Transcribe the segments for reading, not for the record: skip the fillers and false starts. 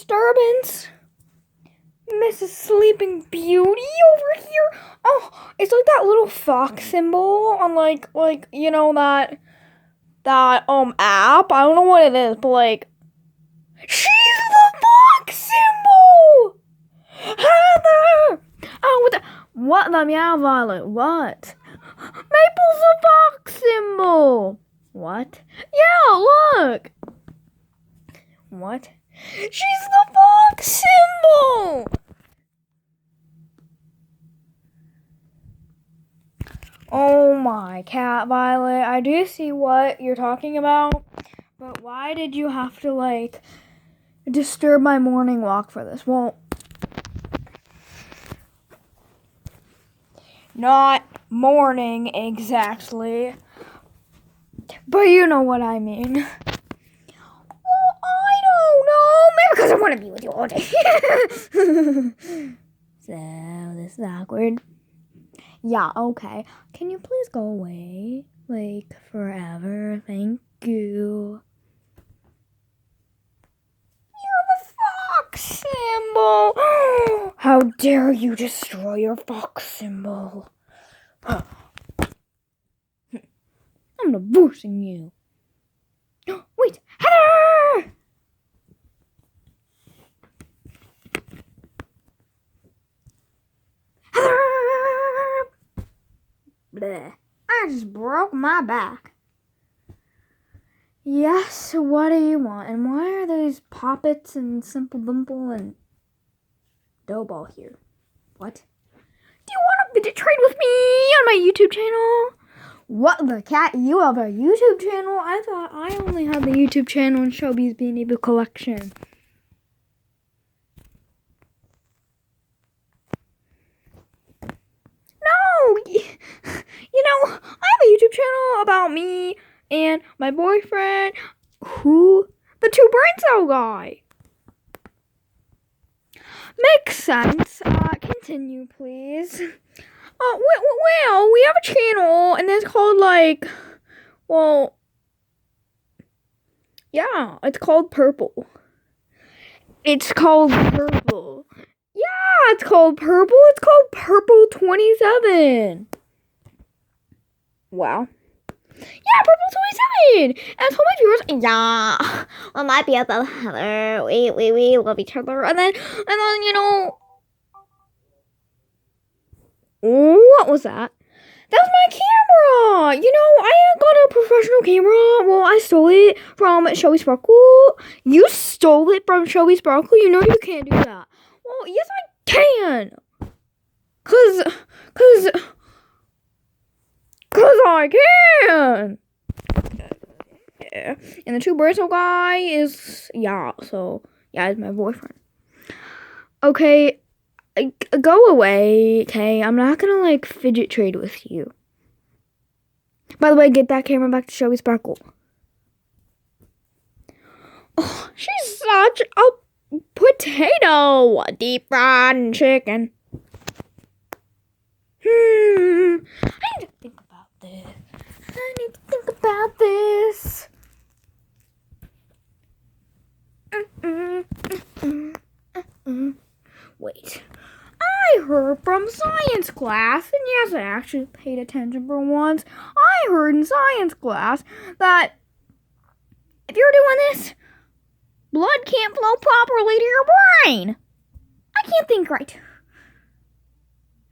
disturbance? Mrs. Sleeping Beauty over here? Oh, it's like that little fox symbol on that app. I don't know what it is, but like, she's the fox symbol! Heather! Oh, what the meow, Violet? What? Maple's the fox symbol! What? Yeah, look! What? She's the fox symbol! Oh my cat, Violet, I do see what you're talking about, but why did you have to, like, disturb my morning walk for this? Well, not morning exactly, but you know what I mean. Well, I don't know, maybe because I want to be with you all day. So, this is awkward. Yeah, okay. Can you please go away? Like, forever? Thank you. You're the fox symbol! How dare you destroy your fox symbol? I'm divorcing you. Wait, Heather! Heather! Bleh. I just broke my back. Yes, what do you want? And why are these Poppets and Simple Dimple and Doughball here? What? Do you want to fidget trade with me on my YouTube channel? What the cat? You have a YouTube channel? I thought I only had the YouTube channel in Shelby's Beanie Boo collection. No! You know, I have a YouTube channel about me and my boyfriend, the two brain cell guy. Makes sense. Continue, please. Well, we have a channel, and it's called, it's called Purple. It's called Purple. Yeah, it's called Purple. It's called Purple 27. Wow. Yeah, Purple 27. And I told my viewers, yeah, we might be about Heather. We love each other. And then, what was that? That was my camera. I got a professional camera. Well, I stole it from Shelby Sparkle. You stole it from Shelby Sparkle? You know you can't do that. Well, yes, I can. Cause I can. Yeah. And the two bristle guy is, is my boyfriend. Okay, go away, okay? I'm not gonna, fidget trade with you. By the way, get that camera back to Shelby Sparkle. Oh, she's such a potato. Deep fried chicken. I need to think about this. Wait. I heard from science class, and yes, I actually paid attention for once. I heard in science class that if you're doing this, blood can't flow properly to your brain. I can't think right.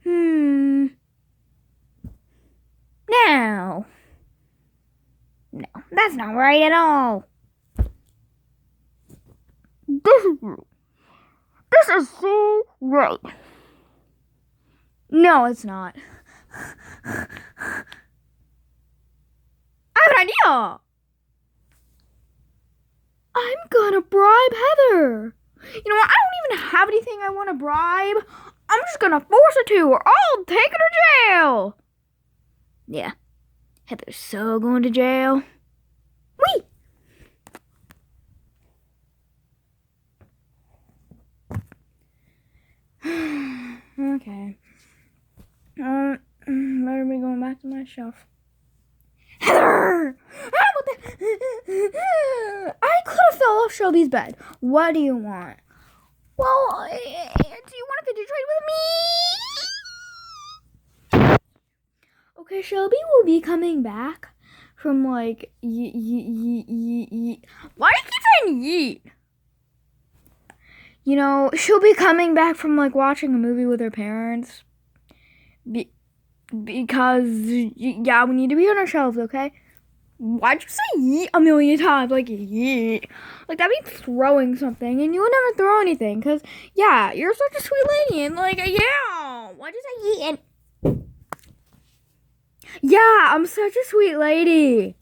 No, that's not right at all. This is so right. No, it's not. I have an idea. I'm gonna bribe Heather. You know what? I don't even have anything I want to bribe. I'm just gonna force her to, or I'll take her to jail. Yeah, Heather's so going to jail. Whee! Okay. Better be going back to my shelf. Heather! I could have fell off Shelby's bed. What do you want? Well, do you want to fidget trade with me? Okay, Shelby will be coming back from like yeet. Why do you keep saying yeet? You know, she'll be coming back from like watching a movie with her parents. Because yeah, we need to be on our shelves, okay? Why'd you say yeet a million times? Like yeet. Like that means throwing something, and you would never throw anything. Cause yeah, you're such a sweet lady, and like yeah, why'd you say yeet? And yeah, I'm such a sweet lady.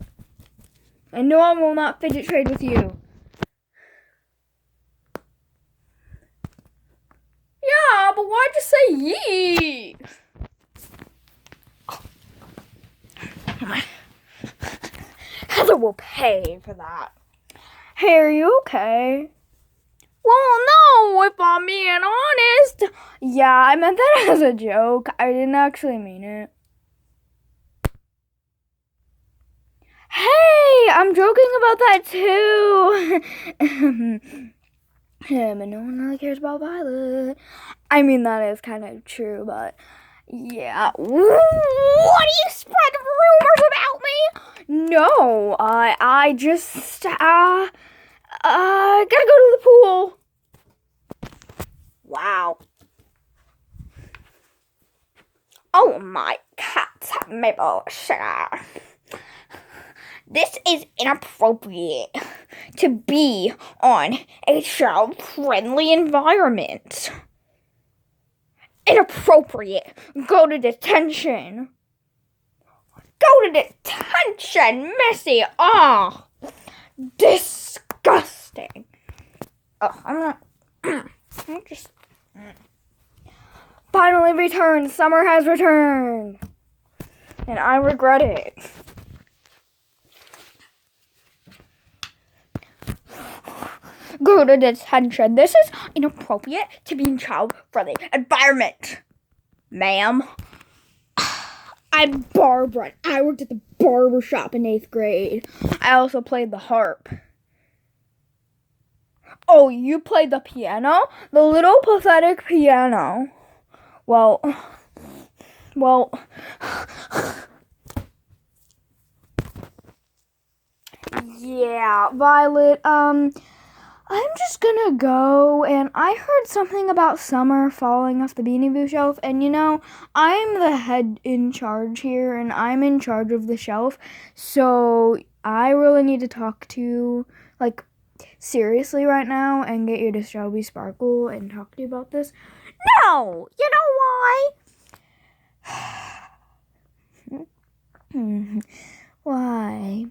And no, I will not fidget trade with you. Yeah, but why'd you say yeet? Heather will pay for that. Hey, are you okay? Well, no, if I'm being honest. Yeah, I meant that as a joke. I didn't actually mean it. Hey, I'm joking about that too. And no one really cares about Violet. I mean, that is kind of true, but yeah. What do you spread rumors about me? No, I just, gotta go to the pool. Wow. Oh my cat's maple sugar. This is inappropriate to be on a child-friendly environment. Inappropriate. Go to detention. Go to detention, Missy. Oh, disgusting. Oh, I'm just... Finally returned. Summer has returned. And I regret it. Go to detention. This is inappropriate to be in child-friendly environment. Ma'am. I'm Barbara. I worked at the barber shop in 8th grade. I also played the harp. Oh, you played the piano? The little pathetic piano. Well, yeah, Violet, I'm just gonna go, and I heard something about Summer falling off the Beanie Boo shelf, and you know, I'm the head in charge here, and I'm in charge of the shelf, so I really need to talk to you, like, seriously right now, and get you to Shelby Sparkle and talk to you about this. No! You know why? Why?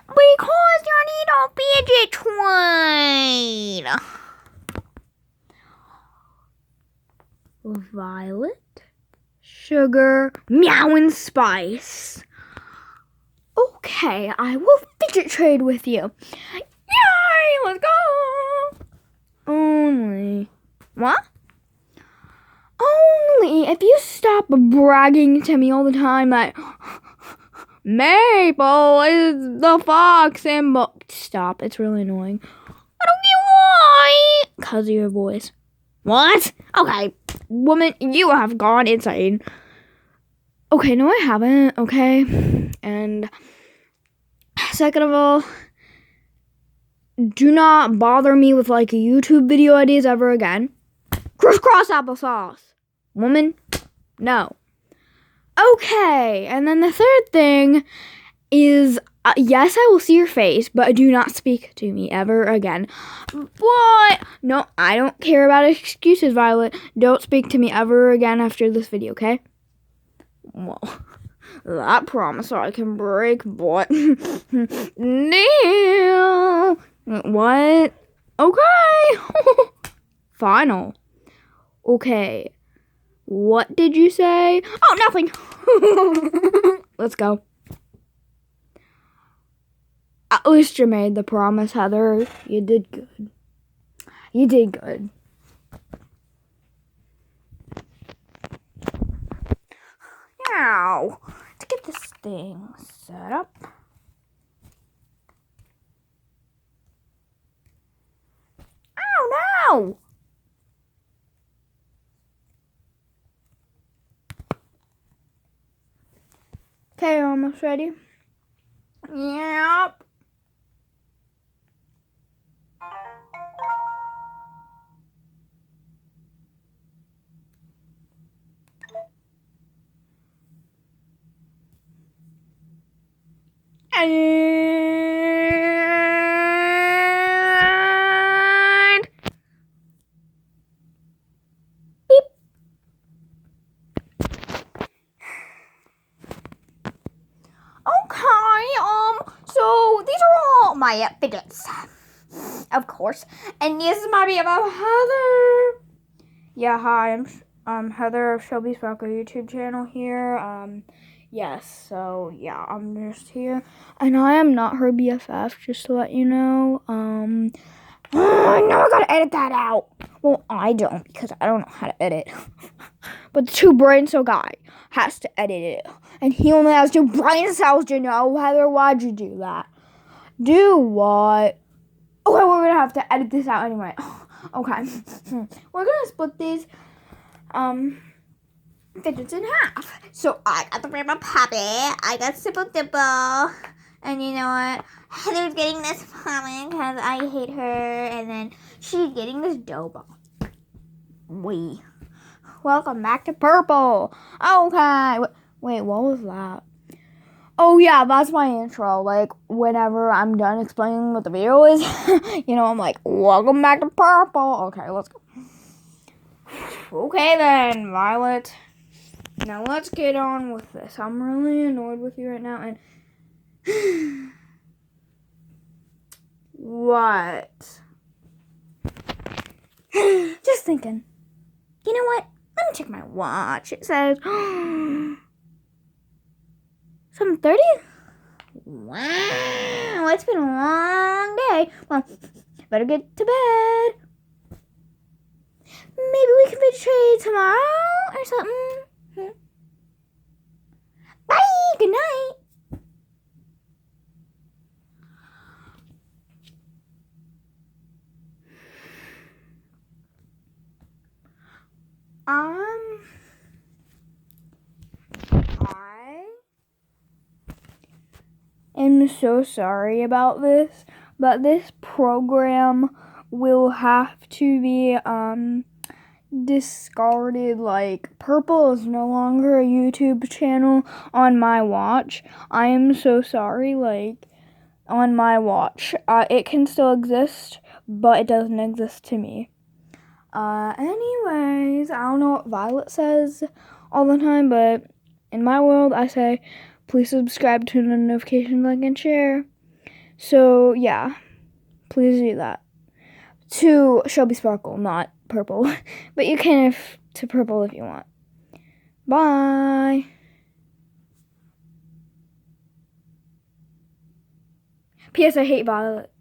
Because you need a fidget toy. Violet, sugar, meow, and spice. Okay, I will fidget trade with you. Yay, let's go. Only. What? Only if you stop bragging to me all the time that Maple is the fox and stop, it's really annoying. I don't get why. Because of your voice. What? Okay, woman, you have gone insane. Okay, no I haven't, okay? And second of all, do not bother me with like YouTube video ideas ever again. Crisscross applesauce. Woman, no. Okay, and then the third thing is, yes, I will see your face, but do not speak to me ever again. But, no, I don't care about excuses, Violet. Don't speak to me ever again after this video, okay? Well, that promise I can break, but... Deal! What? Okay! Final. Okay. What did you say? Oh, nothing. Let's go. At least you made the promise, Heather. You did good. You did good. Now, let's get this thing set up. Oh No! Okay, almost ready? Yep. And beep. Okay, so these are all my fidgets, of course, and this is my BFF Heather. Yeah, hi, I'm Heather of Shelby Sparkle YouTube channel here. Yes, so yeah, I'm just here, and I am not her BFF, just to let you know. I know I gotta edit that out. Well, I don't, because I don't know how to edit. But the two brain cell guy has to edit it. And he only has 2 brain cells, you know. Heather, why'd you do that? Do what? Okay, we're gonna have to edit this out anyway. Okay. We're gonna split these fidgets in half. So I got the Rainbow Puppy, I got Simple Dimple, and you know what? Heather's getting this puppy because I hate her, and then she's getting this dough ball. Welcome back to Purple. Okay. Wait, what was that? Oh, yeah, that's my intro. Like, whenever I'm done explaining what the video is, you know, I'm like, welcome back to Purple. Okay, let's go. Okay, then, Violet. Now, let's get on with this. I'm really annoyed with you right now, and... What? Just thinking. You know what? Let me check my watch. It says 7:30. Wow, it's been a long day. Well, better get to bed. Maybe we can trade tomorrow or something. Bye. Good night. I am so sorry about this, but this program will have to be discarded. Like, Purple is no longer a YouTube channel on my watch. I am so sorry. Like, on my watch, it can still exist, but it doesn't exist to me. Anyways, I don't know what Violet says all the time, but in my world, I say, please subscribe, turn on notifications, like, and share. So, yeah, please do that. To Shelby Sparkle, not Purple. But you can to Purple if you want. Bye. P.S. I hate Violet.